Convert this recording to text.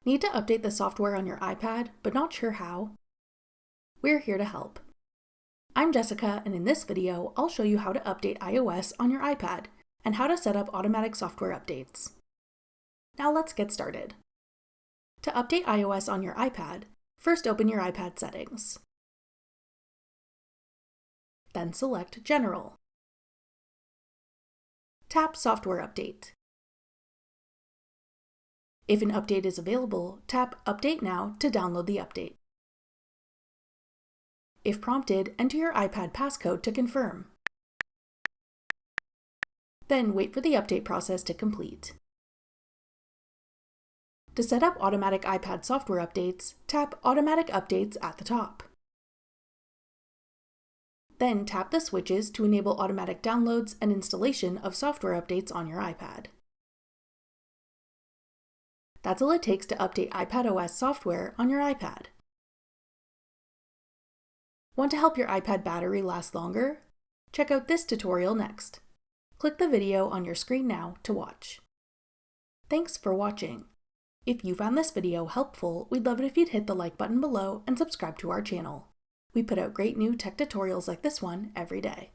Need to update the software on your iPad, but not sure how? We're here to help. I'm Jessica, and in this video, I'll show you how to update iOS on your iPad and how to set up automatic software updates. Now let's get started. To update iOS on your iPad, first open your iPad settings. Then select General. Tap Software Update. If an update is available, tap Update Now to download the update. If prompted, enter your iPad passcode to confirm. Then wait for the update process to complete. To set up automatic iPad software updates, tap Automatic Updates at the top. Then tap the switches to enable automatic downloads and installation of software updates on your iPad. That's all it takes to update iPadOS software on your iPad. Want to help your iPad battery last longer? Check out this tutorial next. Click the video on your screen now to watch. Thanks for watching. If you found this video helpful, we'd love it if you'd hit the like button below and subscribe to our channel. We put out great new tech tutorials like this one every day.